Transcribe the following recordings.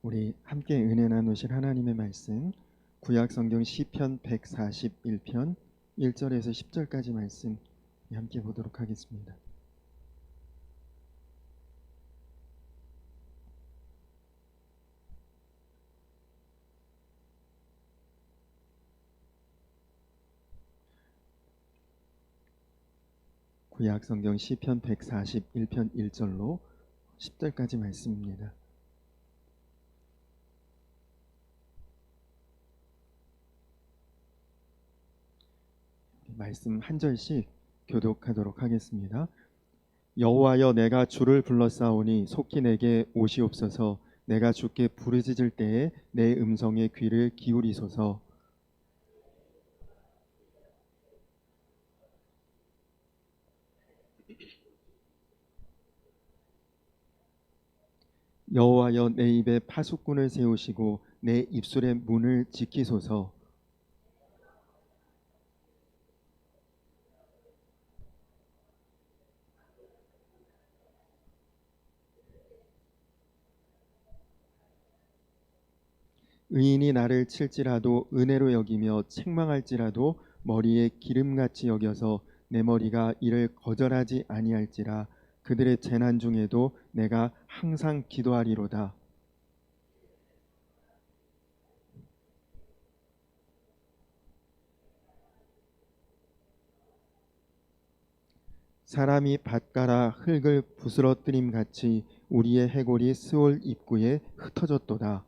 우리 함께 은혜 나누실 하나님의 말씀, 구약 성경 시편 141편 1절에서 10절까지 말씀 함께 보도록 하겠습니다. 구약 성경 시편 141편 1절로 10절까지 말씀입니다. 말씀 한 절씩 교독하도록 하겠습니다. 여호와여, 내가 주를 불렀사오니 속히 내게 오시옵소서. 내가 주께 부르짖을 때에 내 음성에 귀를 기울이소서. 여호와여, 내 입에 파수꾼을 세우시고 내 입술의 문을 지키소서. 의인이 나를 칠지라도 은혜로 여기며 책망할지라도 머리에 기름같이 여겨서 내 머리가 이를 거절하지 아니할지라. 그들의 재난 중에도 내가 항상 기도하리로다. 사람이 밭가라 흙을 부스러뜨림 같이 우리의 해골이 스올 입구에 흩어졌도다.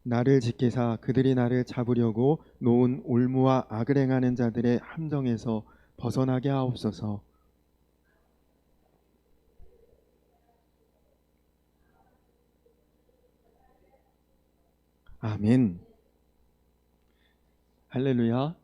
나를 지키사 그들이 나를 잡으려고 놓은 올무와 악을 행하는 자들의 함정에서 벗어나게 하옵소서. 아멘. 할렐루야.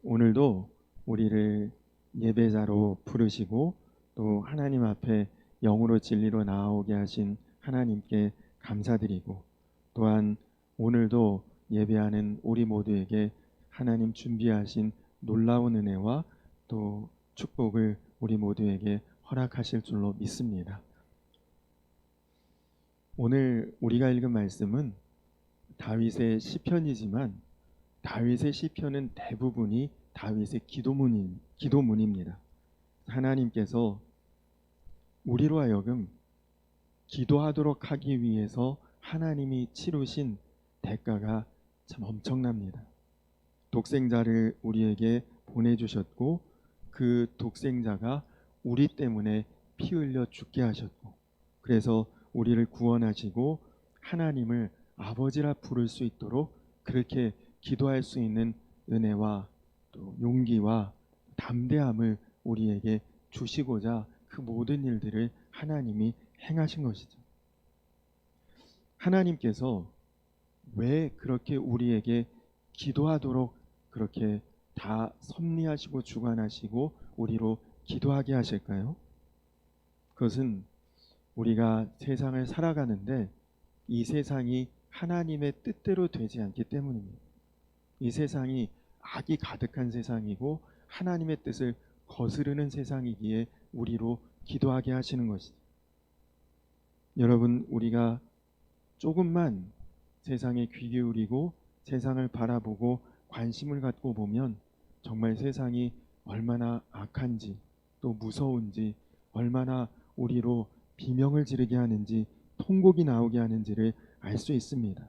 오늘도 우리를 예배자로 부르시고 또 하나님 앞에 영으로 진리로 나아오게 하신 하나님께 감사드리고, 또한 오늘도 예배하는 우리 모두에게 하나님 준비하신 놀라운 은혜와 또 축복을 우리 모두에게 허락하실 줄로 믿습니다. 오늘 우리가 읽은 말씀은 다윗의 시편이지만 다윗의 시편은 대부분이 다윗의 기도문입니다. 하나님께서 우리로 하여금 기도하도록 하기 위해서 하나님이 치르신 대가가 참 엄청납니다. 독생자를 우리에게 보내주셨고 그 독생자가 우리 때문에 피 흘려 죽게 하셨고, 그래서 우리를 구원하시고 하나님을 아버지라 부를 수 있도록 그렇게 기도할 수 있는 은혜와 또 용기와 담대함을 우리에게 주시고자 그 모든 일들을 하나님이 행하신 것이죠. 하나님께서 왜 그렇게 우리에게 기도하도록 그렇게 다 섭리하시고 주관하시고 우리로 기도하게 하실까요? 그것은 우리가 세상을 살아가는데 이 세상이 하나님의 뜻대로 되지 않기 때문입니다. 이 세상이 악이 가득한 세상이고 하나님의 뜻을 거스르는 세상이기에 우리로 기도하게 하시는 것이죠. 여러분, 우리가 조금만 세상에 귀 기울이고 세상을 바라보고 관심을 갖고 보면 정말 세상이 얼마나 악한지 또 무서운지, 얼마나 우리로 비명을 지르게 하는지 통곡이 나오게 하는지를 알 수 있습니다.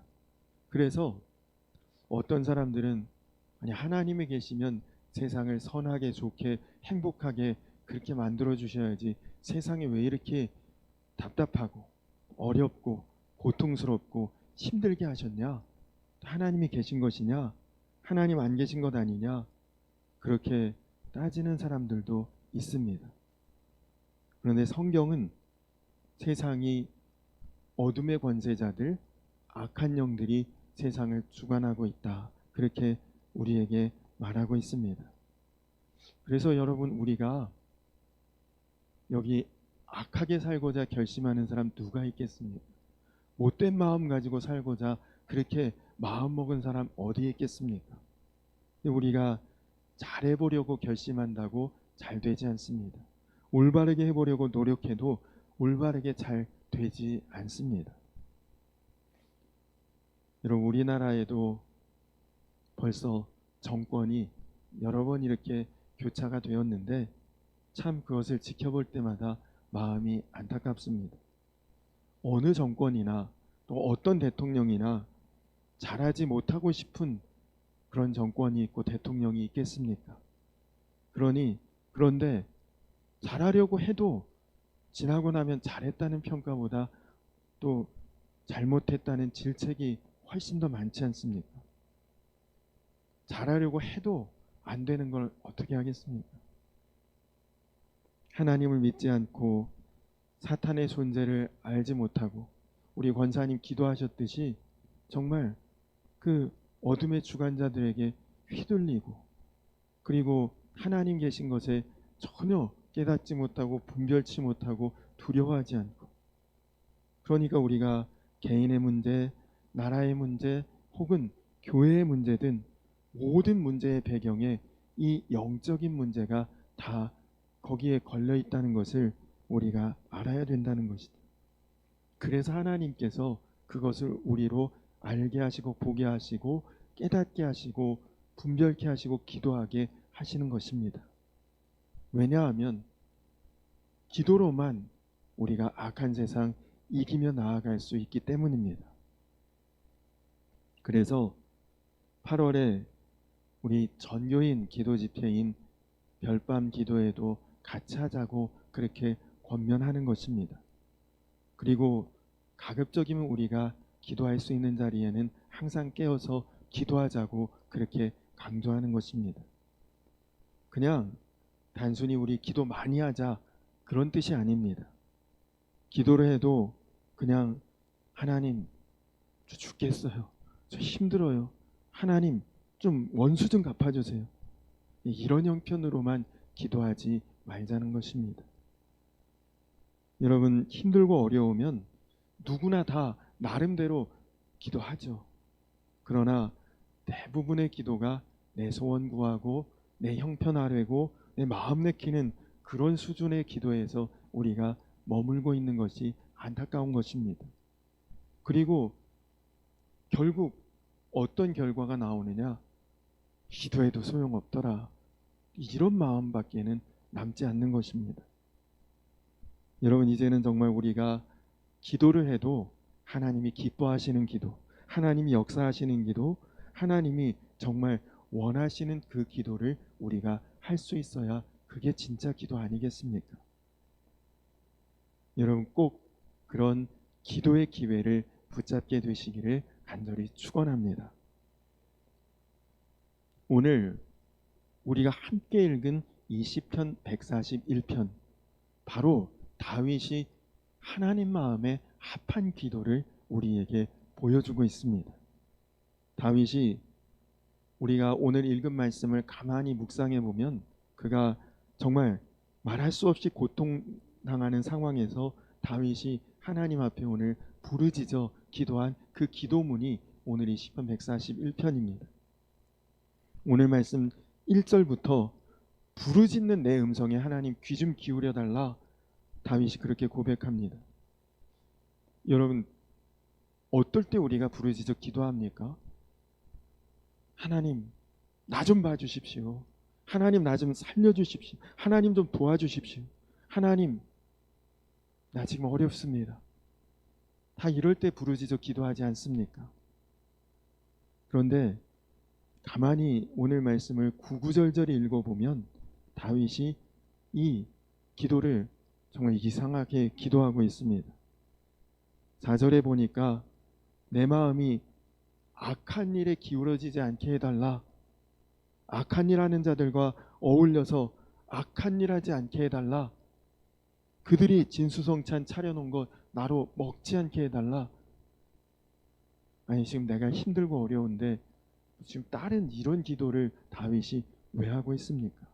그래서 어떤 사람들은 아니, 하나님이 계시면 세상을 선하게 좋게 행복하게 그렇게 만들어 주셔야지 세상이 왜 이렇게 답답하고 어렵고 고통스럽고 힘들게 하셨냐? 하나님이 계신 것이냐? 하나님 안 계신 것 아니냐? 그렇게 따지는 사람들도 있습니다. 그런데 성경은 세상이 어둠의 권세자들, 악한 영들이 세상을 주관하고 있다, 그렇게 우리에게 말하고 있습니다. 그래서 여러분, 우리가 여기 악하게 살고자 결심하는 사람 누가 있겠습니까? 못된 마음 가지고 살고자 그렇게 마음 먹은 사람 어디에 있겠습니까? 근데 우리가 잘해보려고 결심한다고 잘 되지 않습니다. 올바르게 해보려고 노력해도 올바르게 잘 되지 않습니다. 여러분, 우리나라에도 벌써 정권이 여러 번 이렇게 교차가 되었는데 참 그것을 지켜볼 때마다 마음이 안타깝습니다. 어느 정권이나 또 어떤 대통령이나 잘하지 못하고 싶은 그런 정권이 있고 대통령이 있겠습니까? 그런데 잘하려고 해도 지나고 나면 잘했다는 평가보다 또 잘못했다는 질책이 훨씬 더 많지 않습니까? 잘하려고 해도 안 되는 걸 어떻게 하겠습니까? 하나님을 믿지 않고 사탄의 존재를 알지 못하고 우리 권사님 기도하셨듯이 정말 그 어둠의 주관자들에게 휘둘리고 그리고 하나님 계신 것에 전혀 깨닫지 못하고 분별치 못하고 두려워하지 않고, 그러니까 우리가 개인의 문제, 나라의 문제 혹은 교회의 문제든 모든 문제의 배경에 이 영적인 문제가 다 거기에 걸려 있다는 것을 우리가 알아야 된다는 것이다. 그래서 하나님께서 그것을 우리로 알게 하시고 보게 하시고 깨닫게 하시고 분별케 하시고 기도하게 하시는 것입니다. 왜냐하면 기도로만 우리가 악한 세상 이기며 나아갈 수 있기 때문입니다. 그래서 8월에 우리 전교인 기도 집회인 별밤 기도에도 같이 하자고 그렇게 권면하는 것입니다. 그리고 가급적이면 우리가 기도할 수 있는 자리에는 항상 깨어서 기도하자고 그렇게 강조하는 것입니다. 그냥 단순히 우리 기도 많이 하자 그런 뜻이 아닙니다. 기도를 해도 그냥 하나님 저 죽겠어요, 저 힘들어요, 하나님 좀 원수 좀 갚아주세요, 이런 형편으로만 기도하지 말자는 것입니다. 여러분, 힘들고 어려우면 누구나 다 나름대로 기도하죠. 그러나 대부분의 기도가 내 소원 구하고 내 형편 아뢰고 내 마음 내키는 그런 수준의 기도에서 우리가 머물고 있는 것이 안타까운 것입니다. 그리고 결국 어떤 결과가 나오느냐? 기도해도 소용없더라, 이런 마음밖에는 남지 않는 것입니다. 여러분, 이제는 정말 우리가 기도를 해도 하나님이 기뻐하시는 기도, 하나님이 역사하시는 기도, 하나님이 정말 원하시는 그 기도를 우리가 할 수 있어야 그게 진짜 기도 아니겠습니까? 여러분, 꼭 그런 기도의 기회를 붙잡게 되시기를 간절히 축원합니다. 오늘 우리가 함께 읽은 이 시편 141편, 바로 다윗이 하나님 마음에 합한 기도를 우리에게 보여주고 있습니다. 다윗이 우리가 오늘 읽은 말씀을 가만히 묵상해 보면 그가 정말 말할 수 없이 고통당하는 상황에서 다윗이 하나님 앞에 오늘 부르짖어 기도한 그 기도문이 오늘 이 시편 141편입니다. 오늘 말씀 1절부터 부르짖는 내 음성에 하나님 귀 좀 기울여 달라, 다윗이 그렇게 고백합니다. 여러분, 어떨 때 우리가 부르짖어 기도합니까? 하나님 나 좀 봐주십시오, 하나님 나 좀 살려주십시오, 하나님 좀 도와주십시오, 하나님 나 지금 어렵습니다. 다 이럴 때 부르짖어 기도하지 않습니까? 그런데 가만히 오늘 말씀을 구구절절히 읽어보면 다윗이 이 기도를 정말 이상하게 기도하고 있습니다. 4절에 보니까 내 마음이 악한 일에 기울어지지 않게 해달라, 악한 일 하는 자들과 어울려서 악한 일 하지 않게 해달라, 그들이 진수성찬 차려놓은 것 나로 먹지 않게 해달라. 아니, 지금 내가 힘들고 어려운데 지금 다른 이런 기도를 다윗이 왜 하고 있습니까?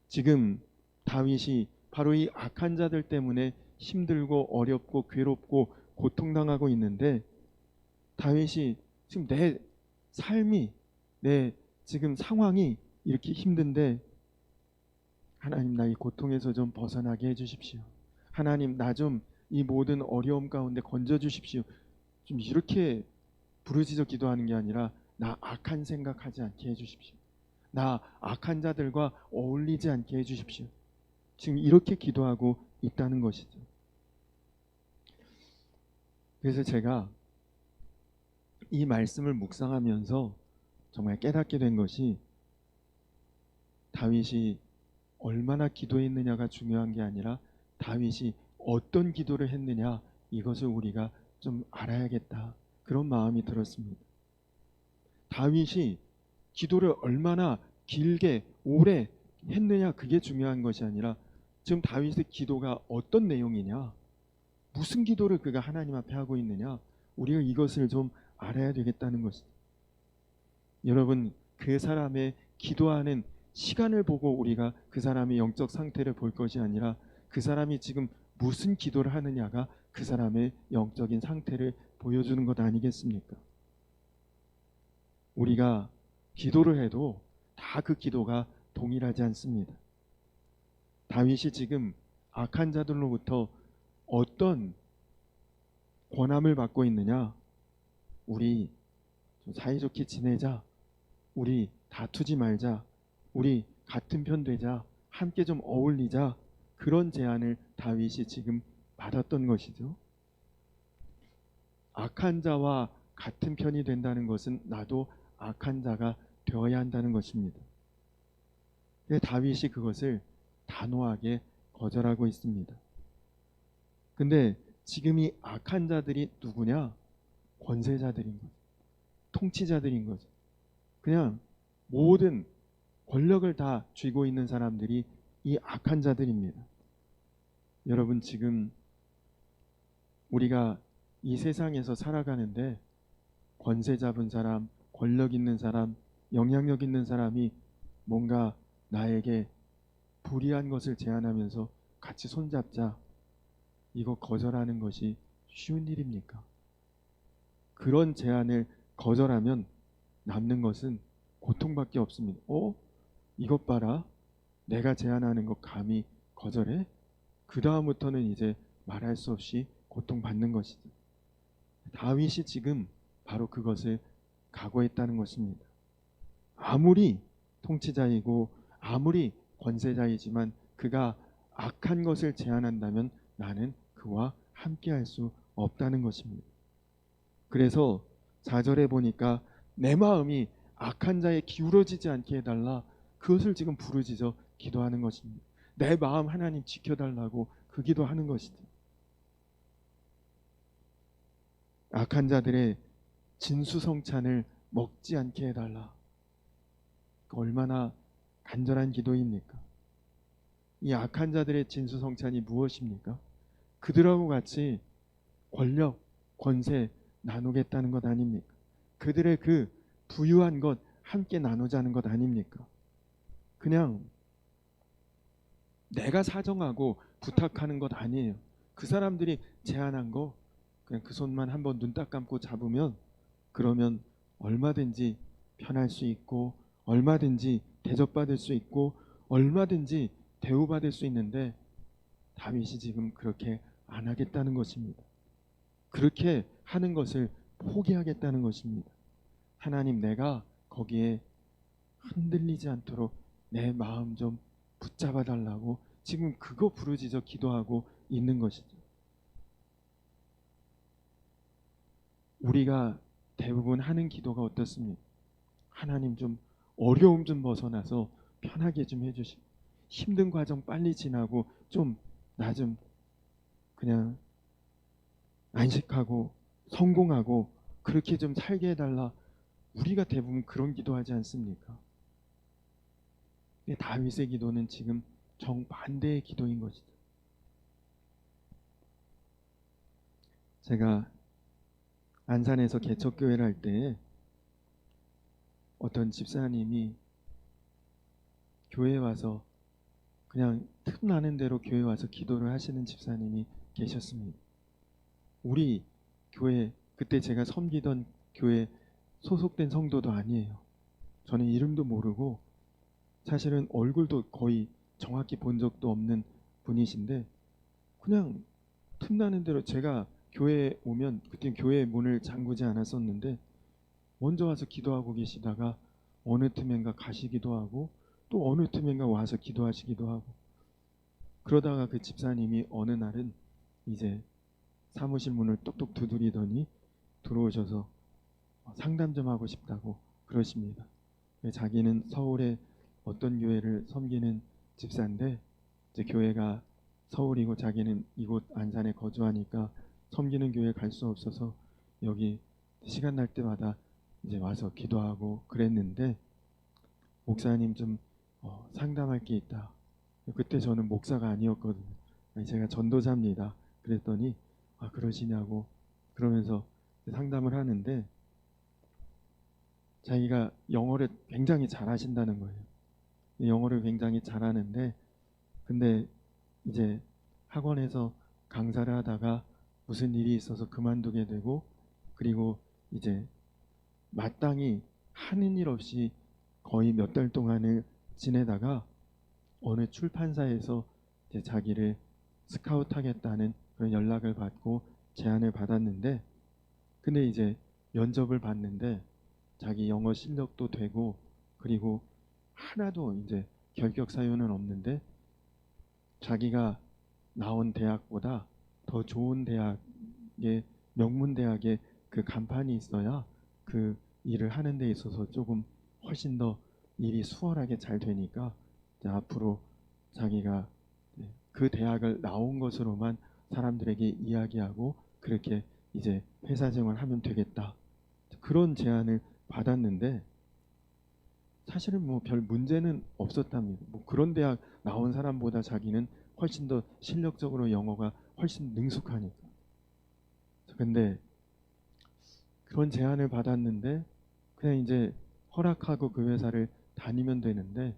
지금 다윗이 바로 이 악한 자들 때문에 힘들고 어렵고 괴롭고 고통당하고 있는데, 다윗이 지금 내 삶이 내 지금 상황이 이렇게 힘든데 하나님 나 이 고통에서 좀 벗어나게 해주십시오. 하나님 나 좀 이 모든 어려움 가운데 건져 주십시오. 좀 이렇게 부르짖어 기도하는 게 아니라 나 악한 생각하지 않게 해주십시오. 나 악한 자들과 어울리지 않게 해주십시오. 지금 이렇게 기도하고 있다는 것이죠. 그래서 제가 이 말씀을 묵상하면서 정말 깨닫게 된 것이 다윗이 얼마나 기도했느냐가 중요한 게 아니라 다윗이 어떤 기도를 했느냐 이것을 우리가 좀 알아야겠다 그런 마음이 들었습니다. 다윗이 기도를 얼마나 길게 오래 했느냐 그게 중요한 것이 아니라 지금 다윗의 기도가 어떤 내용이냐 무슨 기도를 그가 하나님 앞에 하고 있느냐 우리가 이것을 좀 알아야 되겠다는 것이죠. 여러분 그 사람의 기도하는 시간을 보고 우리가 그 사람의 영적 상태를 볼 것이 아니라 그 사람이 지금 무슨 기도를 하느냐가 그 사람의 영적인 상태를 보여주는 것 아니겠습니까? 우리가 기도를 해도 다 그 기도가 동일하지 않습니다. 다윗이 지금 악한 자들로부터 어떤 권함을 받고 있느냐? 우리 좀 사이좋게 지내자. 우리 다투지 말자. 우리 같은 편 되자. 함께 좀 어울리자. 그런 제안을 다윗이 지금 받았던 것이죠. 악한 자와 같은 편이 된다는 것은 나도 악한 자가 되어야 한다는 것입니다. 다윗이 그것을 단호하게 거절하고 있습니다. 근데 지금 이 악한 자들이 누구냐? 권세자들인 거죠. 통치자들인 거죠. 그냥 모든 권력을 다 쥐고 있는 사람들이 이 악한 자들입니다. 여러분 지금 우리가 이 세상에서 살아가는데 권세 잡은 사람, 권력 있는 사람, 영향력 있는 사람이 뭔가 나에게 불의한 것을 제안하면서 같이 손잡자. 이거 거절하는 것이 쉬운 일입니까? 그런 제안을 거절하면 남는 것은 고통밖에 없습니다. 이것 봐라. 내가 제안하는 거 감히 거절해? 그 다음부터는 이제 말할 수 없이 고통받는 것이죠. 다윗이 지금 바로 그것을 각오했다는 것입니다. 아무리 통치자이고 아무리 권세자이지만 그가 악한 것을 제안한다면 나는 그와 함께할 수 없다는 것입니다. 그래서 4절에 보니까 내 마음이 악한 자에 기울어지지 않게 해달라 그것을 지금 부르짖어 기도하는 것입니다. 내 마음 하나님 지켜달라고 그 기도하는 것이죠. 악한 자들의 진수성찬을 먹지 않게 해달라. 얼마나 간절한 기도입니까? 이 악한 자들의 진수성찬이 무엇입니까? 그들하고 같이 권력, 권세 나누겠다는 것 아닙니까? 그들의 그 부유한 것 함께 나누자는 것 아닙니까? 그냥 내가 사정하고 부탁하는 것 아니에요. 그 사람들이 제안한 거 그냥 그 손만 한번 눈 딱 감고 잡으면 그러면 얼마든지 편할 수 있고 얼마든지 대접받을 수 있고 얼마든지 대우받을 수 있는데 다윗이 지금 그렇게 안 하겠다는 것입니다. 그렇게 하는 것을 포기하겠다는 것입니다. 하나님 내가 거기에 흔들리지 않도록 내 마음 좀 붙잡아 달라고 지금 그거 부르짖어 기도하고 있는 것이죠. 우리가 대부분 하는 기도가 어떻습니까? 하나님 좀 어려움 좀 벗어나서 편하게 좀 해주시고 힘든 과정 빨리 지나고 좀 나 좀 그냥 안식하고 성공하고 그렇게 좀 살게 해달라. 우리가 대부분 그런 기도하지 않습니까? 다윗의 기도는 지금 정반대의 기도인 것이죠. 제가 안산에서 개척교회를 할 때 어떤 집사님이 교회에 와서 그냥 틈나는 대로 교회에 와서 기도를 하시는 집사님이 계셨습니다. 우리 교회 그때 제가 섬기던 교회 소속된 성도도 아니에요. 저는 이름도 모르고 사실은 얼굴도 거의 정확히 본 적도 없는 분이신데 그냥 틈나는 대로 제가 교회에 오면 그때 교회 문을 잠그지 않았었는데 먼저 와서 기도하고 계시다가 어느 틈엔가 가시기도 하고 또 어느 틈엔가 와서 기도하시기도 하고 그러다가 그 집사님이 어느 날은 이제 사무실 문을 똑똑 두드리더니 들어오셔서 상담 좀 하고 싶다고 그러십니다. 자기는 서울의 어떤 교회를 섬기는 집사인데 이제 교회가 서울이고 자기는 이곳 안산에 거주하니까 섬기는 교회 갈 수 없어서 여기 시간 날 때마다 이제 와서 기도하고 그랬는데 목사님 좀 상담할 게 있다. 그때 저는 목사가 아니었거든요. 아니, 제가 전도사입니다. 그랬더니 아 그러시냐고 그러면서 상담을 하는데 자기가 영어를 굉장히 잘하신다는 거예요. 영어를 굉장히 잘하는데 근데 이제 학원에서 강사를 하다가 무슨 일이 있어서 그만두게 되고 그리고 이제 마땅히 하는 일 없이 거의 몇 달 동안을 지내다가 어느 출판사에서 이제 자기를 스카우트하겠다는 그런 연락을 받고 제안을 받았는데 근데 이제 면접을 봤는데 자기 영어 실력도 되고 그리고 하나도 이제 결격 사유는 없는데 자기가 나온 대학보다 더 좋은 대학의 명문 대학의 그 간판이 있어야 그 일을 하는 데 있어서 조금 훨씬 더 일이 수월하게 잘 되니까 이제 앞으로 자기가 그 대학을 나온 것으로만 사람들에게 이야기하고 그렇게 이제 회사 생활하면 되겠다 그런 제안을 받았는데 사실은 뭐 별 문제는 없었답니다. 뭐 그런 대학 나온 사람보다 자기는 훨씬 더 실력적으로 영어가 훨씬 능숙하니까. 근데 그런 제안을 받았는데 그냥 이제 허락하고 그 회사를 다니면 되는데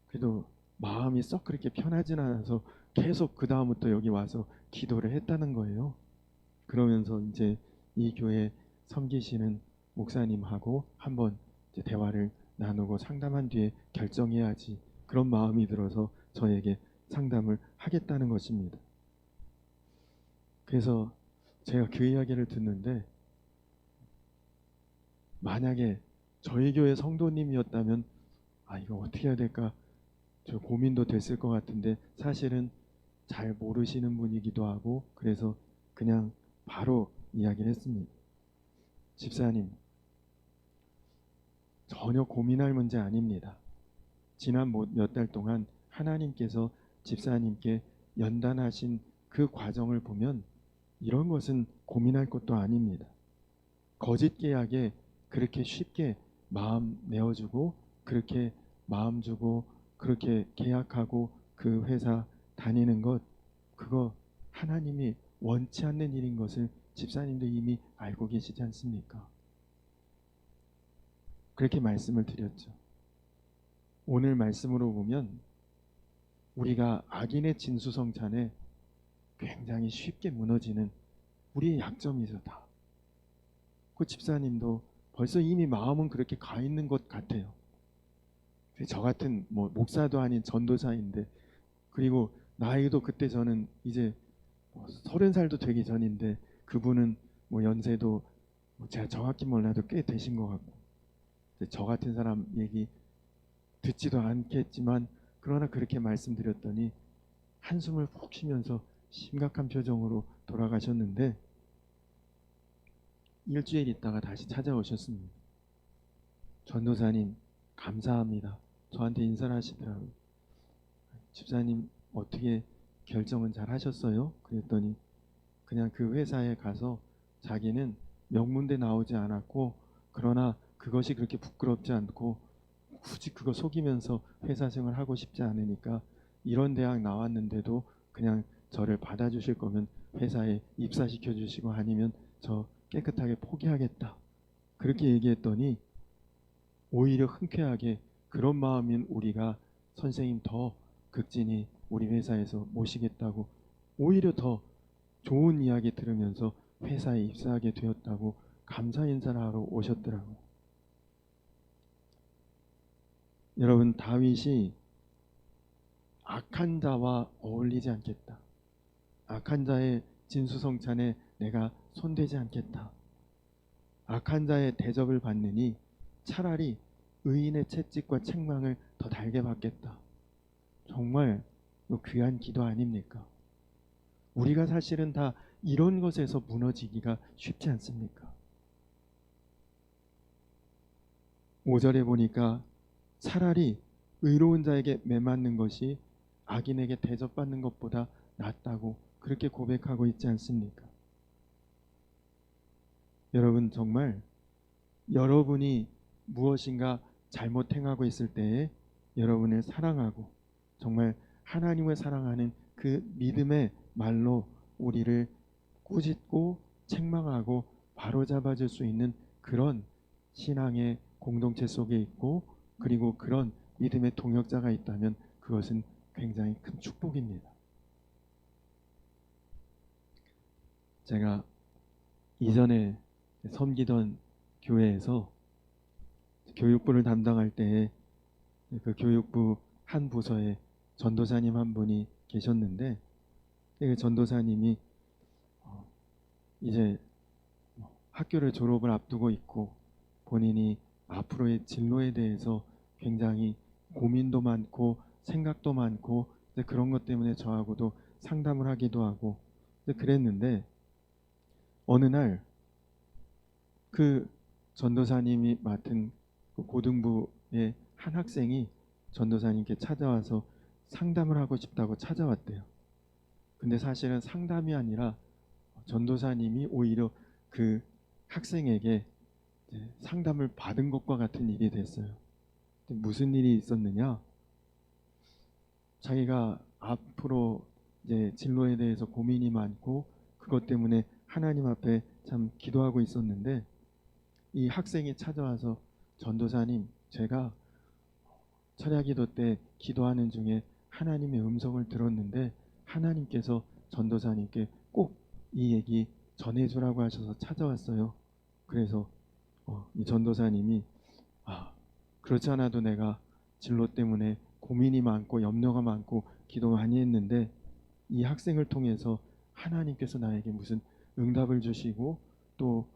그래도 마음이 썩 그렇게 편하진 않아서 계속 그 다음부터 여기 와서 기도를 했다는 거예요. 그러면서 이제 이 교회 섬기시는 목사님하고 한번 이제 대화를 나누고 상담한 뒤에 결정해야지 그런 마음이 들어서 저에게 상담을 하겠다는 것입니다. 그래서 제가 그 이야기를 듣는데 만약에 저희 교회 성도님이었다면 아 이거 어떻게 해야 될까 저 고민도 됐을 것 같은데 사실은 잘 모르시는 분이기도 하고 그래서 그냥 바로 이야기를 했습니다. 집사님 전혀 고민할 문제 아닙니다. 지난 몇 달 동안 하나님께서 집사님께 연단하신 그 과정을 보면 이런 것은 고민할 것도 아닙니다. 거짓 계약에 그렇게 쉽게 마음 내어주고 그렇게 마음 주고 그렇게 계약하고 그 회사 다니는 것 그거 하나님이 원치 않는 일인 것을 집사님도 이미 알고 계시지 않습니까? 그렇게 말씀을 드렸죠. 오늘 말씀으로 보면 우리가 악인의 진수성찬에 굉장히 쉽게 무너지는 우리의 약점이죠 다. 그 집사님도 벌써 이미 마음은 그렇게 가 있는 것 같아요. 저 같은 뭐 목사도 아닌 전도사인데 그리고 나이도 그때 저는 이제 30살도 되기 전인데 그분은 뭐 연세도 뭐 제가 정확히 몰라도 꽤 되신 것 같고 저 같은 사람 얘기 듣지도 않겠지만 그러나 그렇게 말씀드렸더니 한숨을 푹 쉬면서 심각한 표정으로 돌아가셨는데 일주일 있다가 다시 찾아오셨습니다. 전도사님 감사합니다. 저한테 인사를 하시더라고요. 집사님 어떻게 결정은 잘 하셨어요? 그랬더니 그냥 그 회사에 가서 자기는 명문대 나오지 않았고 그러나 그것이 그렇게 부끄럽지 않고 굳이 그거 속이면서 회사 생활 하고 싶지 않으니까 이런 대학 나왔는데도 그냥 저를 받아주실 거면 회사에 입사시켜 주시고 아니면 저 깨끗하게 포기하겠다 그렇게 얘기했더니 오히려 흔쾌하게 그런 마음인 우리가 선생님 더 극진히 우리 회사에서 모시겠다고 오히려 더 좋은 이야기 들으면서 회사에 입사하게 되었다고 감사 인사를 하러 오셨더라고요. 여러분, 다윗이 악한 자와 어울리지 않겠다. 악한 자의 진수성찬에 내가 손대지 않겠다. 악한 자의 대접을 받느니 차라리 의인의 채찍과 책망을 더 달게 받겠다. 정말 귀한 기도 아닙니까? 우리가 사실은 다 이런 것에서 무너지기가 쉽지 않습니까? 5절에 보니까 차라리 의로운 자에게 매맞는 것이 악인에게 대접받는 것보다 낫다고 그렇게 고백하고 있지 않습니까? 여러분, 정말 여러분이 무엇인가 잘못 행하고 있을 때에 여러분을 사랑하고 정말 하나님을 사랑하는 그 믿음의 말로 우리를 꾸짖고 책망하고 바로잡아 줄 수 있는 그런 신앙의 공동체 속에 있고, 그리고 그런 믿음의 동역자가 있다면 그것은 굉장히 큰 축복입니다. 제가 이전에 섬기던 교회에서 교육부를 담당할 때에 그 교육부 한 부서에 전도사님 한 분이 계셨는데, 그 전도사님이 이제 학교를 졸업을 앞두고 있고 본인이 앞으로의 진로에 대해서 굉장히 고민도 많고 생각도 많고 그런 것 때문에 저하고도 상담을 하기도 하고 그랬는데, 어느 날 그 전도사님이 맡은 그 고등부의 한 학생이 전도사님께 찾아와서 상담을 하고 싶다고 찾아왔대요. 근데 사실은 상담이 아니라 전도사님이 오히려 그 학생에게 상담을 받은 것과 같은 일이 됐어요. 무슨 일이 있었느냐? 자기가 앞으로 이제 진로에 대해서 고민이 많고 그것 때문에 하나님 앞에 참 기도하고 있었는데, 이 학생이 찾아와서 전도사님, 제가 철야기도 때 기도하는 중에 하나님의 음성을 들었는데 하나님께서 전도사님께 꼭 이 얘기 전해주라고 하셔서 찾아왔어요. 그래서 이 전도사님이 그렇지 않아도 내가 진로 때문에 고민이 많고 염려가 많고 기도 많이 했는데 이 학생을 통해서 하나님께서 나에게 무슨 응답을 주시고 또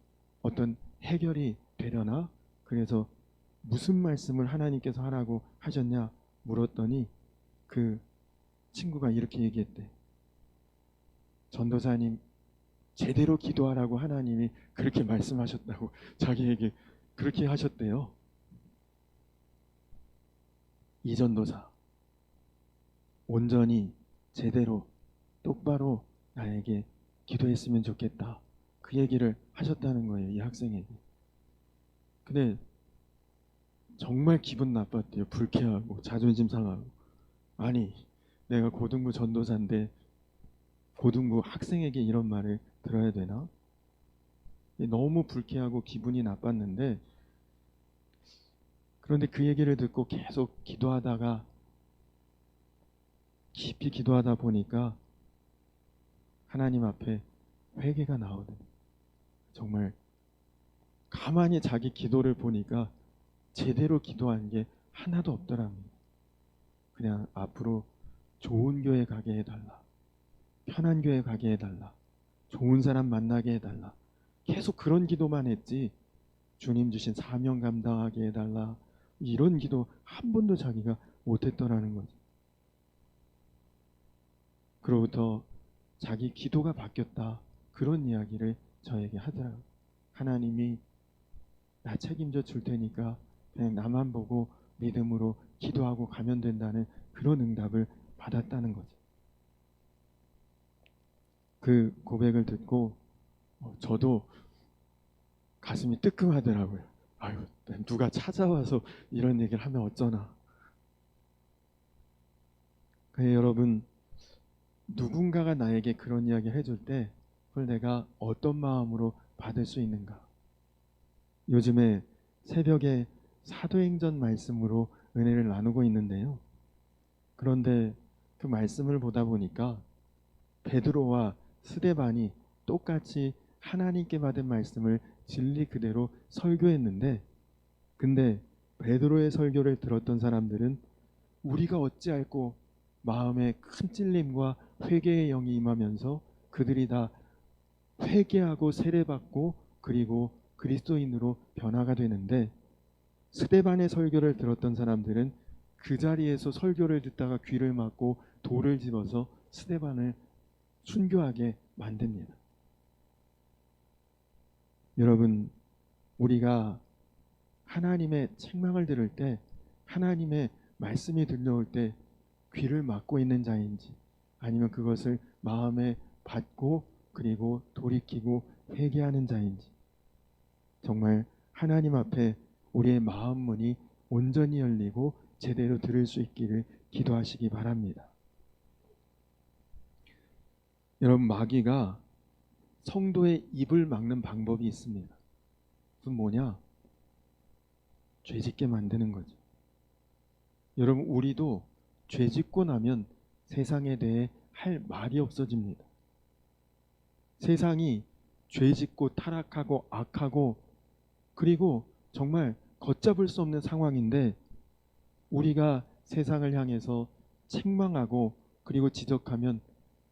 어떤 해결이 되려나? 그래서 무슨 말씀을 하나님께서 하라고 하셨냐 물었더니 그 친구가 이렇게 얘기했대. 전도사님, 제대로 기도하라고 하나님이 그렇게 말씀하셨다고 자기에게 그렇게 하셨대요. 이 전도사, 온전히 제대로 똑바로 나에게 기도했으면 좋겠다, 그 얘기를 하셨다는 거예요, 이 학생에게. 근데 정말 기분 나빴대요. 불쾌하고 자존심 상하고. 아니, 내가 고등부 전도사인데 고등부 학생에게 이런 말을 들어야 되나? 너무 불쾌하고 기분이 나빴는데, 그런데 그 얘기를 듣고 계속 기도하다가 깊이 기도하다 보니까 하나님 앞에 회개가 나오더니 정말 가만히 자기 기도를 보니까 제대로 기도한 게 하나도 없더랍니다. 그냥 앞으로 좋은 교회 가게 해달라, 편한 교회 가게 해달라, 좋은 사람 만나게 해달라, 계속 그런 기도만 했지 주님 주신 사명 감당하게 해달라 이런 기도 한 번도 자기가 못했더라는 거죠. 그로부터 자기 기도가 바뀌었다, 그런 이야기를 저에게 하더라고요. 하나님이 나 책임져 줄 테니까 그냥 나만 보고 믿음으로 기도하고 가면 된다는 그런 응답을 받았다는 거죠. 그 고백을 듣고 저도 가슴이 뜨끔하더라고요. 아유, 누가 찾아와서 이런 얘기를 하면 어쩌나. 여러분, 누군가가 나에게 그런 이야기를 해줄 때 그걸 내가 어떤 마음으로 받을 수 있는가? 요즘에 새벽에 사도행전 말씀으로 은혜를 나누고 있는데요. 그런데 그 말씀을 보다 보니까 베드로와 스데반이 똑같이 하나님께 받은 말씀을 진리 그대로 설교했는데, 근데 베드로의 설교를 들었던 사람들은 우리가 어찌할꼬 마음에 큰 찔림과 회개의 영이 임하면서 그들이 다 회개하고 세례받고 그리고 그리스도인으로 변화가 되는데, 스데반의 설교를 들었던 사람들은 그 자리에서 설교를 듣다가 귀를 막고 돌을 집어서 스데반을 순교하게 만듭니다. 여러분, 우리가 하나님의 책망을 들을 때, 하나님의 말씀이 들려올 때 귀를 막고 있는 자인지, 아니면 그것을 마음에 받고 그리고 돌이키고 회개하는 자인지, 정말 하나님 앞에 우리의 마음 문이 온전히 열리고 제대로 들을 수 있기를 기도하시기 바랍니다. 여러분, 마귀가 성도의 입을 막는 방법이 있습니다. 그건 뭐냐? 죄짓게 만드는 거죠. 여러분, 우리도 죄짓고 나면 세상에 대해 할 말이 없어집니다. 세상이 죄짓고 타락하고 악하고 그리고 정말 걷잡을 수 없는 상황인데, 우리가 세상을 향해서 책망하고 그리고 지적하면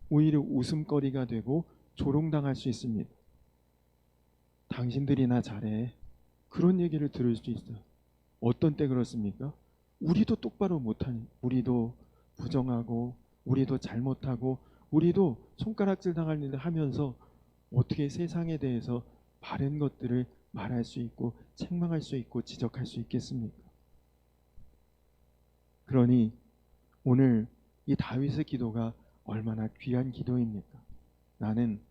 오히려 웃음거리가 되고 조롱당할 수 있습니다. 당신들이나 잘해, 그런 얘기를 들을 수 있어요. 어떤 때 그렇습니까? 우리도 똑바로 못하니, 우리도 부정하고 우리도 잘못하고 우리도 손가락질 당할 일을 하면서 어떻게 세상에 대해서 바른 것들을 말할 수 있고 책망할 수 있고 지적할 수 있겠습니까? 그러니 오늘 이 다윗의 기도가 얼마나 귀한 기도입니까? 나는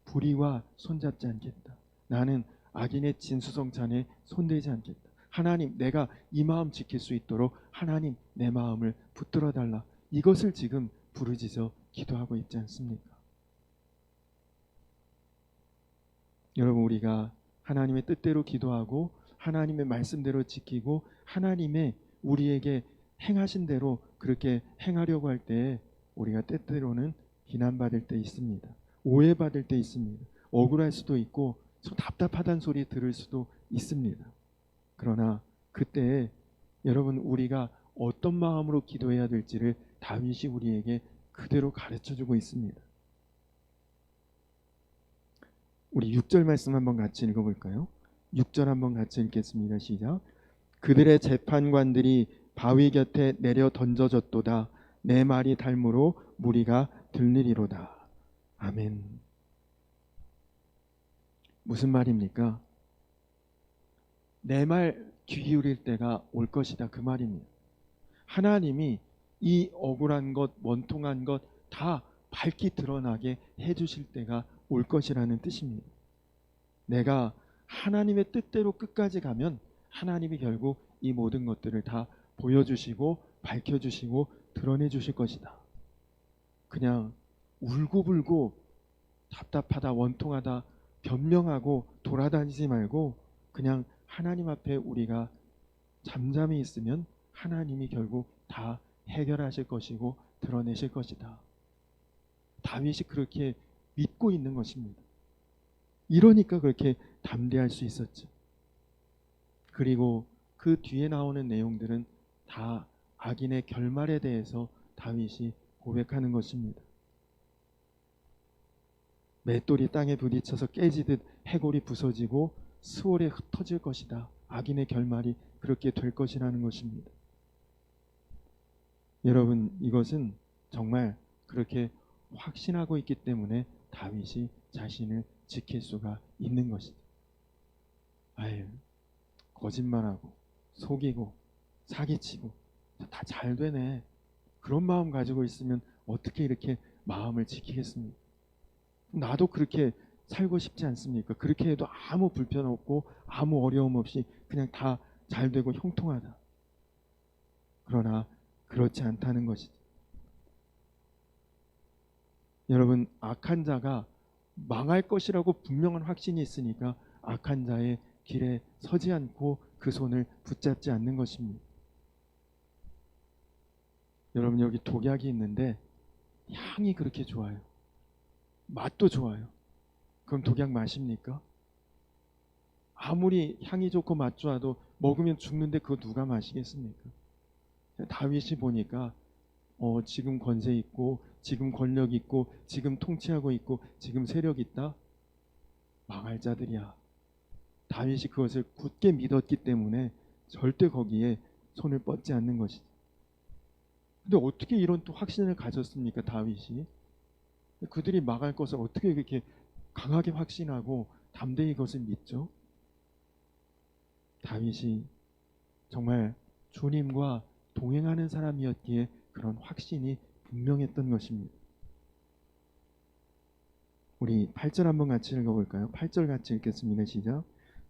불의와 손잡지 않겠다. 나는 악인의 진수성찬에 손대지 않겠다. 하나님, 내가 이 마음 지킬 수 있도록 하나님 내 마음을 붙들어 달라. 이것을 지금 부르짖어 기도하고 있지 않습니까? 여러분, 우리가 하나님의 뜻대로 기도하고 하나님의 말씀대로 지키고 하나님의 우리에게 행하신 대로 그렇게 행하려고 할 때 우리가 때때로는 비난받을 때 있습니다. 오해받을 때 있습니다. 억울할 수도 있고 답답하다는 소리 들을 수도 있습니다. 그러나 그때 여러분, 우리가 어떤 마음으로 기도해야 될지를 다윗이 우리에게 그대로 가르쳐주고 있습니다. 우리 6절 말씀 한번 같이 읽어볼까요? 6절 한번 같이 읽겠습니다. 시작. 그들의 재판관들이 바위 곁에 내려 던져졌도다. 내 말이 닮으로 무리가 들리리로다. 아멘. 무슨 말입니까? 내 말 귀 기울일 때가 올 것이다, 그 말입니다. 하나님이 이 억울한 것, 원통한 것 다 밝히 드러나게 해주실 때가 올 것이라는 뜻입니다. 내가 하나님의 뜻대로 끝까지 가면 하나님이 결국 이 모든 것들을 다 보여주시고 밝혀주시고 드러내주실 것이다. 그냥 울고불고 답답하다, 원통하다, 변명하고 돌아다니지 말고 그냥 하나님 앞에 우리가 잠잠히 있으면 하나님이 결국 다 해결하실 것이고 드러내실 것이다. 다윗이 그렇게 믿고 있는 것입니다. 이러니까 그렇게 담대할 수 있었죠. 그리고 그 뒤에 나오는 내용들은 다 악인의 결말에 대해서 다윗이 고백하는 것입니다. 맷돌이 땅에 부딪혀서 깨지듯 해골이 부서지고 스월에 흩어질 것이다. 악인의 결말이 그렇게 될 것이라는 것입니다. 여러분, 이것은 정말 그렇게 확신하고 있기 때문에 다윗이 자신을 지킬 수가 있는 것이다. 아유, 거짓말하고 속이고 사기치고 다 잘 되네, 그런 마음 가지고 있으면 어떻게 이렇게 마음을 지키겠습니까? 나도 그렇게 살고 싶지 않습니까? 그렇게 해도 아무 불편 없고 아무 어려움 없이 그냥 다 잘 되고 형통하다. 그러나 그렇지 않다는 것이죠. 여러분, 악한 자가 망할 것이라고 분명한 확신이 있으니까 악한 자의 길에 서지 않고 그 손을 붙잡지 않는 것입니다. 여러분, 여기 독약이 있는데 향이 그렇게 좋아요. 맛도 좋아요. 그럼 독약 마십니까? 아무리 향이 좋고 맛 좋아도 먹으면 죽는데 그거 누가 마시겠습니까? 다윗이 보니까 지금 권세 있고 지금 권력 있고 지금 통치하고 있고 지금 세력 있다? 망할 자들이야. 다윗이 그것을 굳게 믿었기 때문에 절대 거기에 손을 뻗지 않는 것이죠. 근데 어떻게 이런 또 확신을 가졌습니까, 다윗이? 그들이 망할 것을 어떻게 그렇게 강하게 확신하고 담대히 그것을 믿죠? 다윗이 정말 주님과 동행하는 사람이었기에 그런 확신이 분명했던 것입니다. 우리 8절 한번 같이 읽어볼까요? 8절 같이 읽겠습니다. 시작.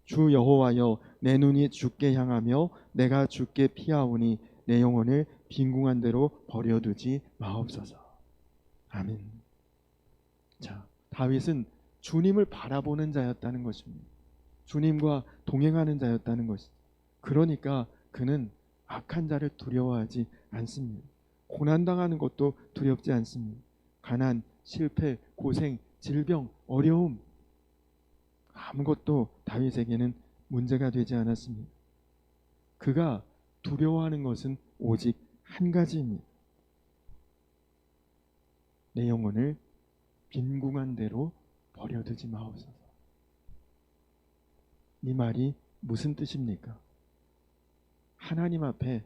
주 여호와여, 내 눈이 주께 향하며 내가 주께 피하오니 내 영혼을 빈궁한 대로 버려두지 마옵소서. 아멘. 자, 다윗은 주님을 바라보는 자였다는 것입니다. 주님과 동행하는 자였다는 것이죠. 그러니까 그는 악한 자를 두려워하지 않습니다. 고난당하는 것도 두렵지 않습니다. 가난, 실패, 고생, 질병, 어려움, 아무것도 다윗에게는 문제가 되지 않았습니다. 그가 두려워하는 것은 오직 한 가지입니다. 내 영혼을 빈궁한 대로 버려두지 마옵소서. 이 말이 무슨 뜻입니까? 하나님 앞에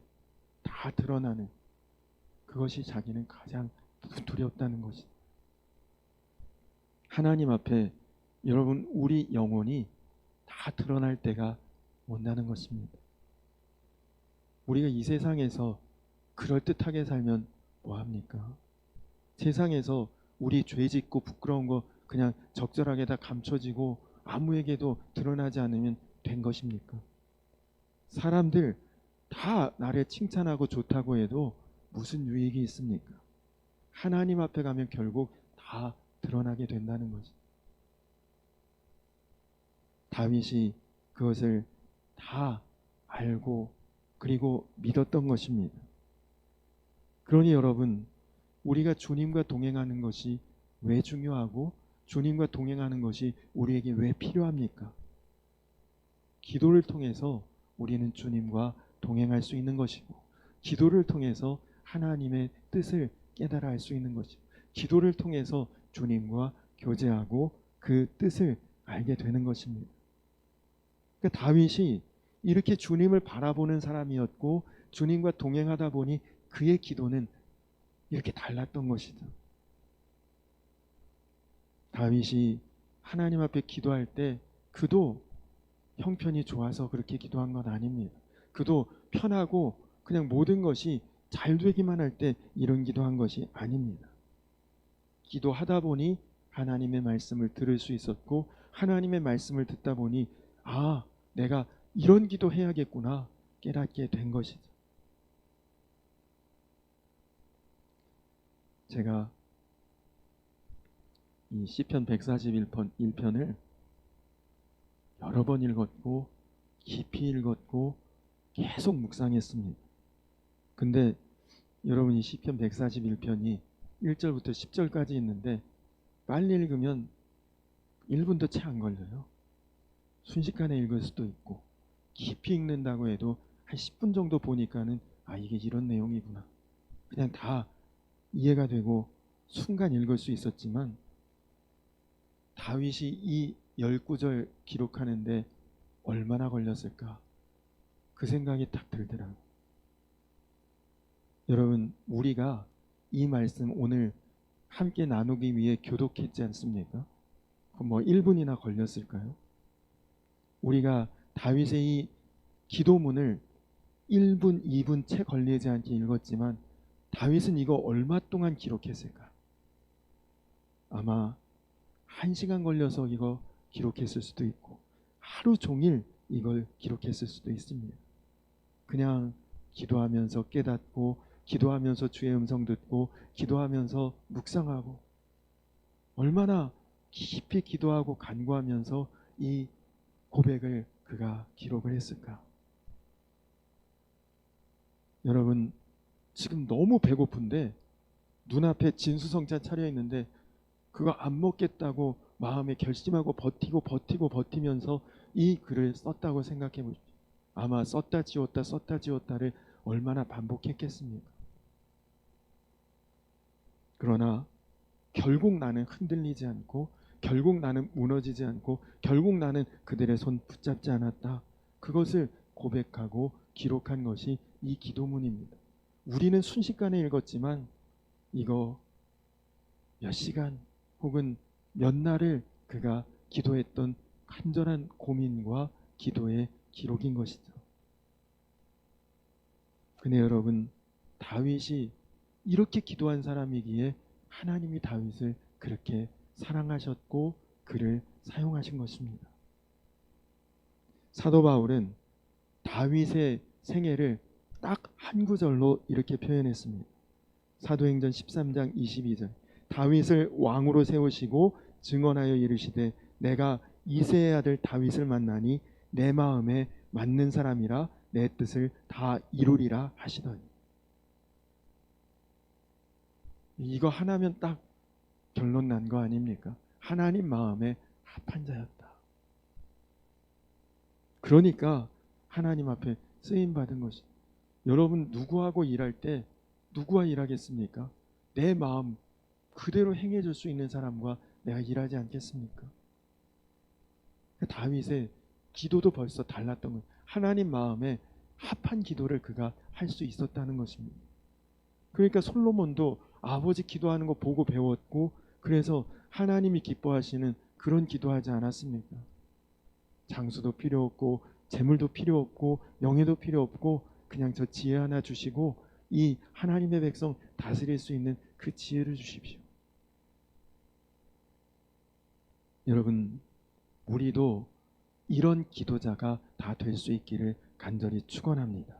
다 드러나는 그것이 자기는 가장 두렵다는 것입니다. 하나님 앞에 여러분 우리 영혼이 다 드러날 때가 온다는 것입니다. 우리가 이 세상에서 그럴듯하게 살면 뭐합니까? 세상에서 우리 죄 짓고 부끄러운 거 그냥 적절하게 다 감춰지고 아무에게도 드러나지 않으면 된 것입니까? 사람들 다 나를 칭찬하고 좋다고 해도 무슨 유익이 있습니까? 하나님 앞에 가면 결국 다 드러나게 된다는 거지. 다윗이 그것을 다 알고 그리고 믿었던 것입니다. 그러니 여러분, 우리가 주님과 동행하는 것이 왜 중요하고 주님과 동행하는 것이 우리에게 왜 필요합니까? 기도를 통해서 우리는 주님과 동행할 수 있는 것이고, 기도를 통해서 하나님의 뜻을 깨달아 알 수 있는 것이고, 기도를 통해서 주님과 교제하고 그 뜻을 알게 되는 것입니다. 그러니까 다윗이 이렇게 주님을 바라보는 사람이었고 주님과 동행하다 보니 그의 기도는 이렇게 달랐던 것이죠. 다윗이 하나님 앞에 기도할 때 그도 형편이 좋아서 그렇게 기도한 건 아닙니다. 그도 편하고 그냥 모든 것이 잘 되기만 할 때 이런 기도한 것이 아닙니다. 기도하다 보니 하나님의 말씀을 들을 수 있었고 하나님의 말씀을 듣다 보니 아, 내가 이런 기도 해야겠구나 깨닫게 된 것이죠. 제가 이 시편 141편을 여러 번 읽었고 깊이 읽었고 계속 묵상했습니다. 근데 여러분이 시편 141편이 1절부터 10절까지 있는데 빨리 읽으면 1분도 채 안 걸려요. 순식간에 읽을 수도 있고 깊이 읽는다고 해도 한 10분 정도 보니까는 아, 이게 이런 내용이구나. 그냥 다 이해가 되고 순간 읽을 수 있었지만 다윗이 이 10구절 기록하는데 얼마나 걸렸을까? 그 생각이 딱 들더라고요. 여러분, 우리가 이 말씀 오늘 함께 나누기 위해 교독했지 않습니까? 그럼 뭐 1분이나 걸렸을까요? 우리가 다윗의 이 기도문을 1분, 2분 채 걸리지 않게 읽었지만 다윗은 이거 얼마 동안 기록했을까? 아마 1시간 걸려서 이거 기록했을 수도 있고 하루 종일 이걸 기록했을 수도 있습니다. 그냥 기도하면서 깨닫고 기도하면서 주의 음성 듣고 기도하면서 묵상하고 얼마나 깊이 기도하고 간구하면서 이 고백을 그가 기록을 했을까? 여러분, 지금 너무 배고픈데 눈앞에 진수성찬 차려 있는데 그거 안 먹겠다고 마음에 결심하고 버티면서 이 글을 썼다고 생각해 보십시오. 아마 썼다 지웠다를 얼마나 반복했겠습니까? 그러나 결국 나는 흔들리지 않고, 결국 나는 무너지지 않고, 결국 나는 그들의 손 붙잡지 않았다. 그것을 고백하고 기록한 것이 이 기도문입니다. 우리는 순식간에 읽었지만 이거 몇 시간 혹은 몇 날을 그가 기도했던 간절한 고민과 기도의 기록인 것이죠. 근데 여러분, 다윗이 이렇게 기도한 사람이기에 하나님이 다윗을 그렇게 사랑하셨고 그를 사용하신 것입니다. 사도 바울은 다윗의 생애를 딱 한 구절로 이렇게 표현했습니다. 사도행전 13장 22절, 다윗을 왕으로 세우시고 증언하여 이르시되 내가 이새의 아들 다윗을 만나니 내 마음에 맞는 사람이라 내 뜻을 다 이루리라 하시더니. 이거 하나면 딱 결론 난 거 아닙니까? 하나님 마음에 합한 자였다. 그러니까 하나님 앞에 쓰임 받은 것이. 여러분, 누구하고 일할 때 누구와 일하겠습니까? 내 마음 그대로 행해줄 수 있는 사람과 내가 일하지 않겠습니까? 다윗의 기도도 벌써 달랐던 것, 하나님 마음에 합한 기도를 그가 할 수 있었다는 것입니다. 그러니까 솔로몬도 아버지 기도하는 거 보고 배웠고, 그래서 하나님이 기뻐하시는 그런 기도하지 않았습니까? 장수도 필요 없고 재물도 필요 없고 명예도 필요 없고 그냥 저 지혜 하나 주시고 이 하나님의 백성 다스릴 수 있는 그 지혜를 주십시오. 여러분, 우리도 이런 기도자가 다 될 수 있기를 간절히 축원합니다.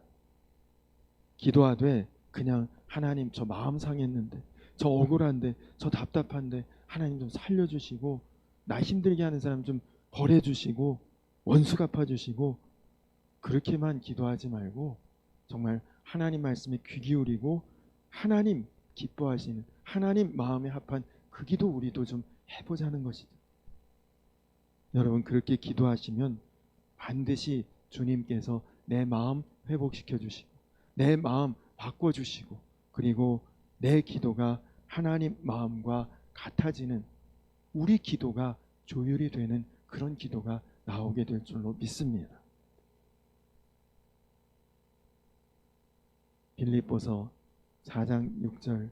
기도하되 그냥 하나님 저 마음 상했는데, 저 억울한데, 저 답답한데 하나님 좀 살려주시고 나 힘들게 하는 사람 좀 벌해주시고 원수 갚아주시고, 그렇게만 기도하지 말고 정말 하나님 말씀에 귀 기울이고 하나님 기뻐하시는 하나님 마음에 합한 그 기도 우리도 좀 해보자는 것이죠. 여러분, 그렇게 기도하시면 반드시 주님께서 내 마음 회복시켜 주시고 내 마음 바꿔주시고, 그리고 내 기도가 하나님 마음과 같아지는, 우리 기도가 조율이 되는 그런 기도가 나오게 될 줄로 믿습니다. 빌립보서 4장 6절,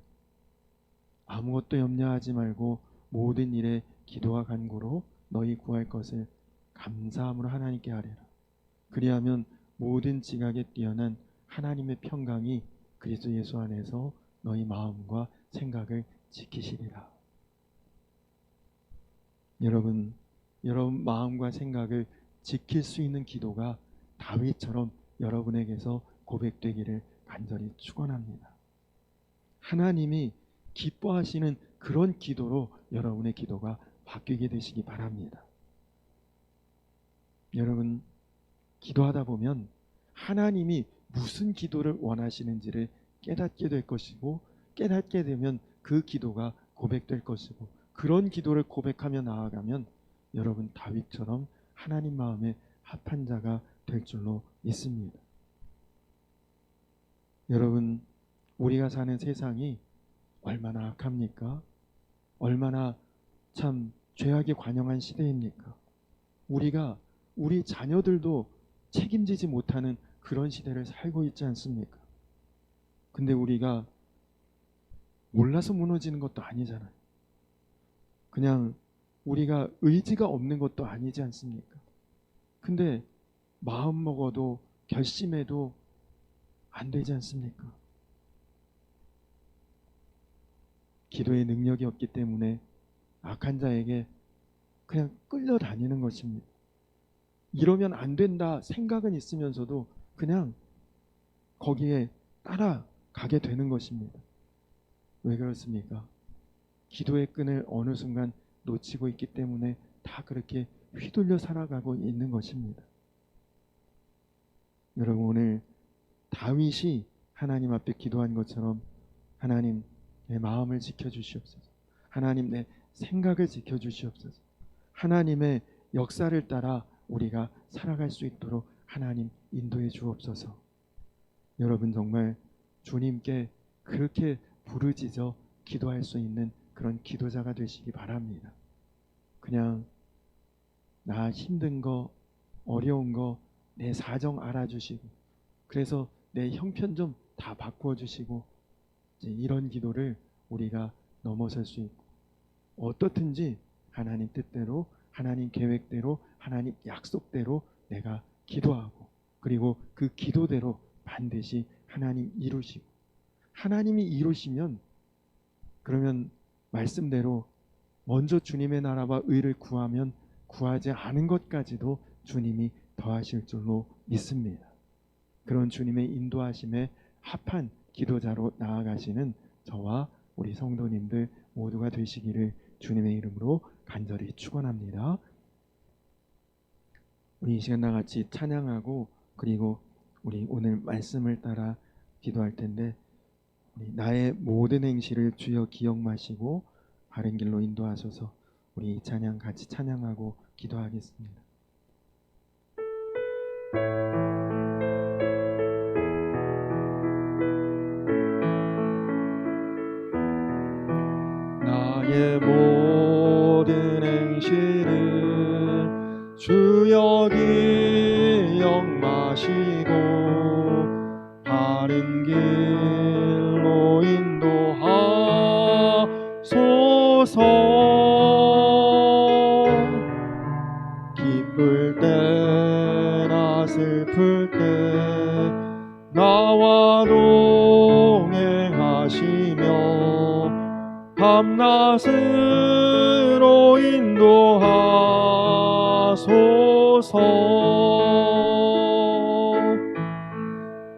아무것도 염려하지 말고 모든 일에 기도와 간구로 너희 구할 것을 감사함으로 하나님께 아뢰라. 그리하면 모든 지각에 뛰어난 하나님의 평강이 그리스도 예수 안에서 너희 마음과 생각을 지키시리라. 여러분 마음과 생각을 지킬 수 있는 기도가 다윗처럼 여러분에게서 고백되기를 간절히 축원합니다. 하나님이 기뻐하시는 그런 기도로 여러분의 기도가 바뀌게 되시기 바랍니다. 여러분, 기도하다 보면 하나님이 무슨 기도를 원하시는지를 깨닫게 될 것이고, 깨닫게 되면 그 기도가 고백될 것이고, 그런 기도를 고백하며 나아가면 여러분 다윗처럼 하나님 마음에 합한 자가 될 줄로 믿습니다. 여러분, 우리가 사는 세상이 얼마나 악합니까? 얼마나 참 죄악이 관영한 시대입니까? 우리가 우리 자녀들도 책임지지 못하는 그런 시대를 살고 있지 않습니까? 근데 우리가 몰라서 무너지는 것도 아니잖아요. 그냥 우리가 의지가 없는 것도 아니지 않습니까? 근데 마음 먹어도 결심해도 안 되지 않습니까? 기도의 능력이 없기 때문에 악한 자에게 그냥 끌려다니는 것입니다. 이러면 안 된다 생각은 있으면서도 그냥 거기에 따라가게 되는 것입니다. 왜 그렇습니까? 기도의 끈을 어느 순간 놓치고 있기 때문에 다 그렇게 휘둘려 살아가고 있는 것입니다. 여러분, 오늘 다윗이 하나님 앞에 기도한 것처럼 하나님 내 마음을 지켜주시옵소서, 하나님 내 생각을 지켜주시옵소서, 하나님의 역사를 따라 우리가 살아갈 수 있도록 하나님 인도해 주옵소서. 여러분 정말 주님께 그렇게 부르짖어 기도할 수 있는 그런 기도자가 되시기 바랍니다. 그냥 나 힘든 거, 어려운 거, 내 사정 알아주시고, 그래서 내 형편 좀 다 바꿔주시고, 이제 이런 기도를 우리가 넘어설 수 있고, 어떻든지 하나님 뜻대로, 하나님 계획대로, 하나님 약속대로 내가 기도하고, 그리고 그 기도대로 반드시 하나님 이루시고, 하나님이 이루시면 그러면 말씀대로 먼저 주님의 나라와 의를 구하면 구하지 않은 것까지도 주님이 더하실 줄로 믿습니다. 그런 주님의 인도하심에 합한 기도자로 나아가시는 저와 우리 성도님들 모두가 되시기를 주님의 이름으로 간절히 축원합니다. 우리 이 시간 다 같이 찬양하고 그리고 우리 오늘 말씀을 따라 기도할 텐데, 우리 나의 모든 행실을 주여 기억 마시고 바른 길로 인도하소서. 우리 이 찬양 같이 찬양하고 기도하겠습니다. 나의 모든 행실을 주여 기억 마시고 바른 길로 인도하소서. 기쁠 때나 슬플 때 나와 동행하시며 밤낮으로 인도하소서.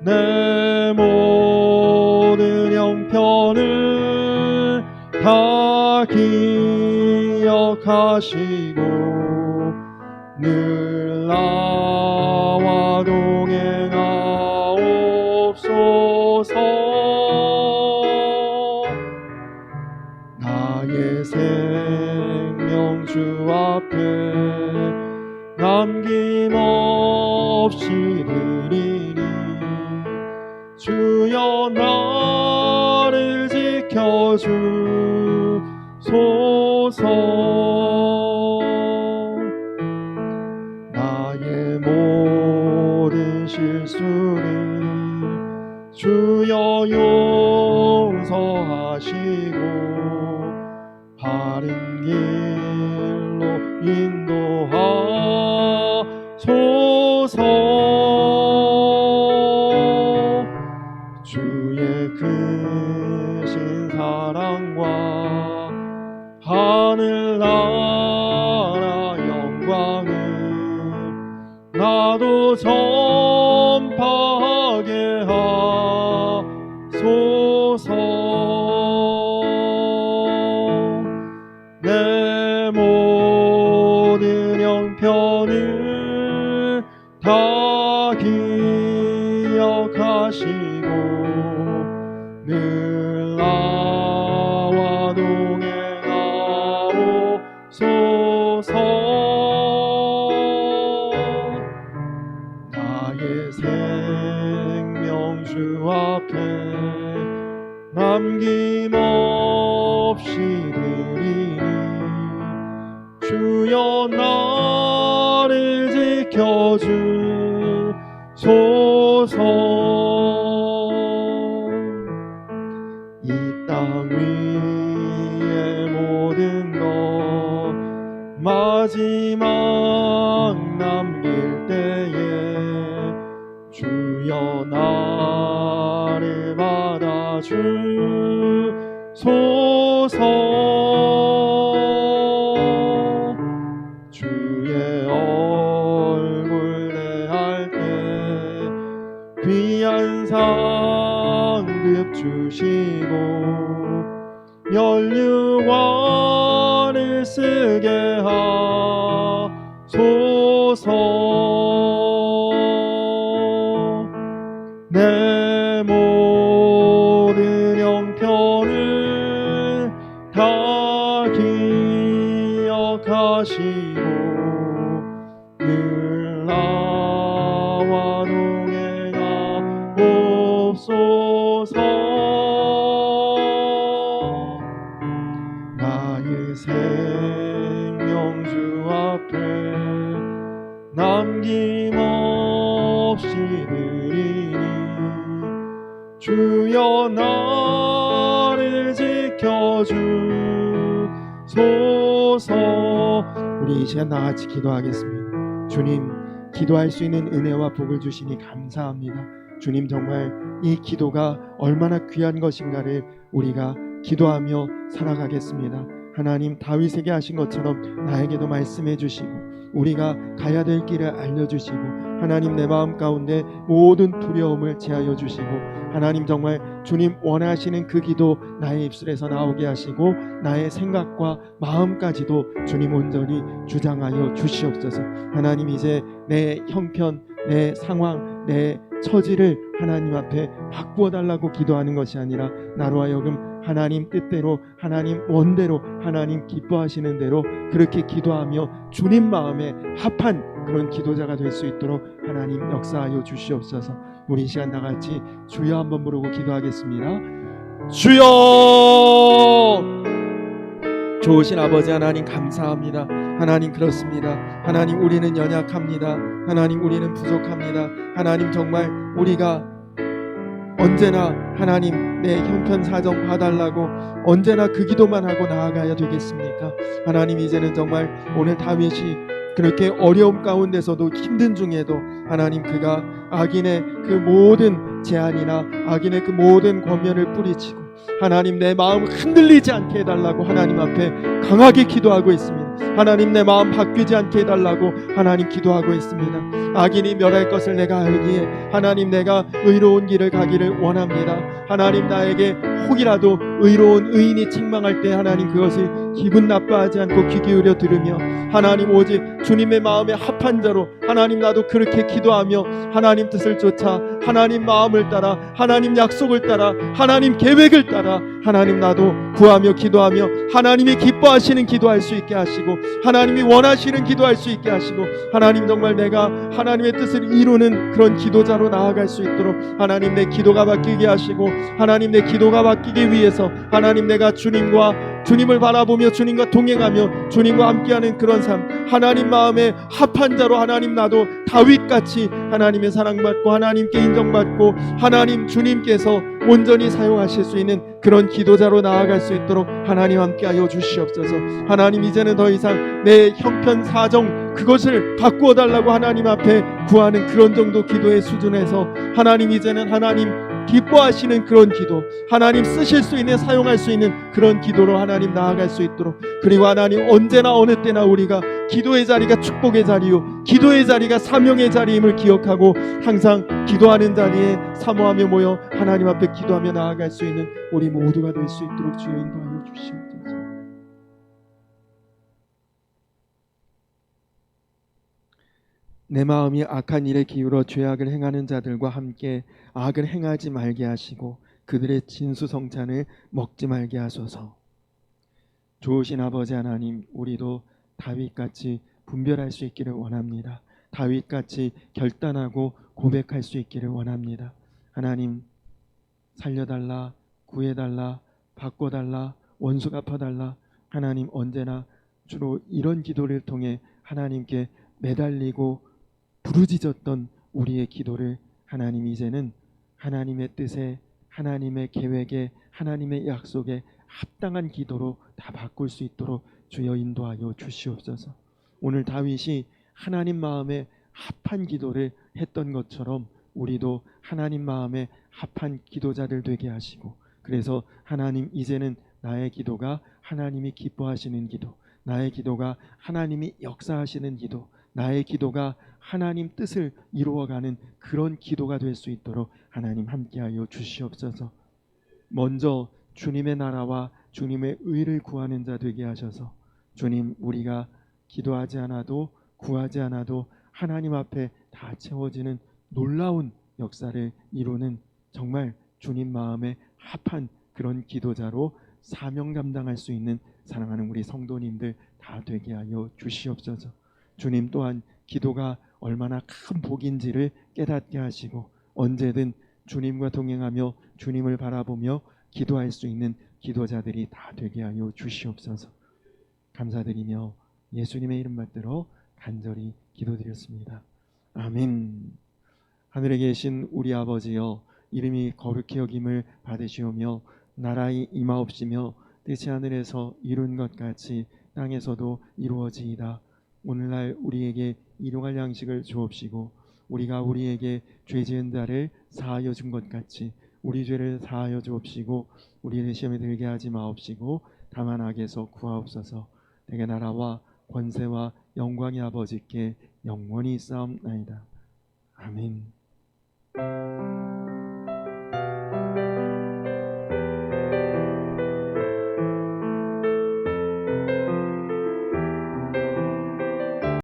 내 모든 형편을 다 기억하시고 늘 나와 동행하옵소서. 나의 생명 주 앞에 남김없이 드리니 주여 나를 지켜주소서. 나의 모든 실수를 주여 용서하시고 바른 길로 인도하소서. 주의 크신 사랑과 하늘나라 영광을 나도 전파하게 하소서. 내 모든 형편을 다 기억하시고 늘 나와 동행하옵소서. 나의 생명 주 앞에 남김없이 드리니 주여 나를 지켜주소서. 이 땅 위의 모든 것 마지막 남길 때에 주여 나를 받아주소서. 주의 얼굴 대할 때 귀한 상급 주시고 면류관을 쓰게 하소서. 내 모든 형편을 다 기억하시고 남김없이 드리니 주여 나를 지켜주소서. 우리 이 시간 나같이 기도하겠습니다. 주님, 기도할 수 있는 은혜와 복을 주시니 감사합니다. 주님, 정말 이 기도가 얼마나 귀한 것인가를 우리가 기도하며 살아가겠습니다. 하나님, 다윗에게 하신 것처럼 나에게도 말씀해 주시고 우리가 가야 될 길을 알려주시고 하나님, 내 마음 가운데 모든 두려움을 제하여 주시고 하나님, 정말 주님 원하시는 그 기도 나의 입술에서 나오게 하시고 나의 생각과 마음까지도 주님 온전히 주장하여 주시옵소서. 하나님, 이제 내 형편, 내 상황, 내 처지를 하나님 앞에 바꾸어 달라고 기도하는 것이 아니라 나로 하여금 하나님 뜻대로, 하나님 원대로, 하나님 기뻐하시는 대로 그렇게 기도하며 주님 마음에 합한 그런 기도자가 될 수 있도록 하나님 역사하여 주시옵소서. 우리 이 시간 나같이 주여 한번 부르고 기도하겠습니다. 주여! 좋으신 아버지 하나님, 감사합니다. 하나님, 그렇습니다. 하나님, 우리는 연약합니다. 하나님, 우리는 부족합니다. 하나님, 정말 우리가 언제나 하나님 내 형편 사정 봐달라고 언제나 그 기도만 하고 나아가야 되겠습니까? 하나님, 이제는 정말 오늘 다윗이 그렇게 어려움 가운데서도 힘든 중에도 하나님, 그가 악인의 그 모든 제안이나 악인의 그 모든 권면을 뿌리치고 하나님, 내 마음 흔들리지 않게 해달라고 하나님 앞에 강하게 기도하고 있습니다. 하나님, 내 마음 바뀌지 않게 해달라고 하나님 기도하고 있습니다. 악인이 멸할 것을 내가 알기에 하나님, 내가 의로운 길을 가기를 원합니다. 하나님, 나에게 혹이라도 의로운 의인이 책망할 때 하나님, 그것을 기분 나빠하지 않고 귀 기울여 들으며 하나님, 오직 주님의 마음에 합한 자로 하나님, 나도 그렇게 기도하며 하나님 뜻을 쫓아 하나님 마음을 따라 하나님 약속을 따라 하나님 계획을 따라 하나님, 나도 구하며 기도하며 하나님이 기뻐하시는 기도할 수 있게 하시고 하나님이 원하시는 기도할 수 있게 하시고 하나님, 정말 내가 하나님의 뜻을 이루는 그런 기도자로 나아갈 수 있도록 하나님, 내 기도가 바뀌게 하시고 하나님, 내 기도가 바뀌기 위해서 하나님, 내가 주님을 바라보며 주님과 동행하며 주님과 함께하는 그런 삶, 하나님 마음에 합한 자로 하나님, 나도 다윗같이 하나님의 사랑받고 하나님께 인정받고 하나님 주님께서 온전히 사용하실 수 있는 그런 기도자로 나아갈 수 있도록 하나님 함께하여 주시옵소서. 하나님, 이제는 더 이상 내 형편 사정 그것을 바꾸어 달라고 하나님 앞에 구하는 그런 정도 기도의 수준에서 하나님, 이제는 하나님 기뻐하시는 그런 기도, 하나님 쓰실 수 있는, 사용할 수 있는 그런 기도로 하나님 나아갈 수 있도록, 그리고 하나님 언제나 어느 때나 우리가 기도의 자리가 축복의 자리요 기도의 자리가 사명의 자리임을 기억하고 항상 기도하는 자리에 사모하며 모여 하나님 앞에 기도하며 나아갈 수 있는 우리 모두가 될 수 있도록 주여 인도하여 주시옵소서. 내 마음이 악한 일에 기울어 죄악을 행하는 자들과 함께 악을 행하지 말게 하시고 그들의 진수성찬을 먹지 말게 하소서. 좋으신 아버지 하나님, 우리도 다윗같이 분별할 수 있기를 원합니다. 다윗같이 결단하고 고백할 수 있기를 원합니다. 하나님, 살려달라, 구해달라, 바꿔달라, 원수 갚아달라. 하나님, 언제나 주로 이런 기도를 통해 하나님께 매달리고 부르짖었던 우리의 기도를 하나님, 이제는 하나님의 뜻에, 하나님의 계획에, 하나님의 약속에 합당한 기도로 다 바꿀 수 있도록 주여 인도하여 주시옵소서. 오늘 다윗이 하나님 마음에 합한 기도를 했던 것처럼 우리도 하나님 마음에 합한 기도자들 되게 하시고, 그래서 하나님, 이제는 나의 기도가 하나님이 기뻐하시는 기도, 나의 기도가 하나님이 역사하시는 기도, 나의 기도가 하나님 뜻을 이루어가는 그런 기도가 될 수 있도록 하나님 함께하여 주시옵소서. 먼저 주님의 나라와 주님의 의를 구하는 자 되게 하셔서 주님, 우리가 기도하지 않아도 구하지 않아도 하나님 앞에 다 채워지는 놀라운 역사를 이루는 정말 주님 마음에 합한 그런 기도자로 사명 감당할 수 있는 사랑하는 우리 성도님들 다 되게 하여 주시옵소서. 주님 또한 기도가 얼마나 큰 복인지를 깨닫게 하시고 언제든 주님과 동행하며 주님을 바라보며 기도할 수 있는 기도자들이 다 되게 하여 주시옵소서. 감사드리며 예수님의 이름 받들어 간절히 기도드렸습니다. 아멘. 하늘에 계신 우리 아버지여, 이름이 거룩히 여김을 받으시오며 나라의 임하옵시며 뜻이 하늘에서 이룬 것 같이 땅에서도 이루어지이다. 오늘날 우리에게 일용할 양식을 주옵시고 우리가 우리에게 죄 지은 자를 사하여 준 것 같이 우리 죄를 사하여 주옵시고 우리를 시험에 들게 하지 마옵시고 다만 악에서 구하옵소서. 내게 나라와 권세와 영광이 아버지께 영원히 있사옵나이다. 아멘.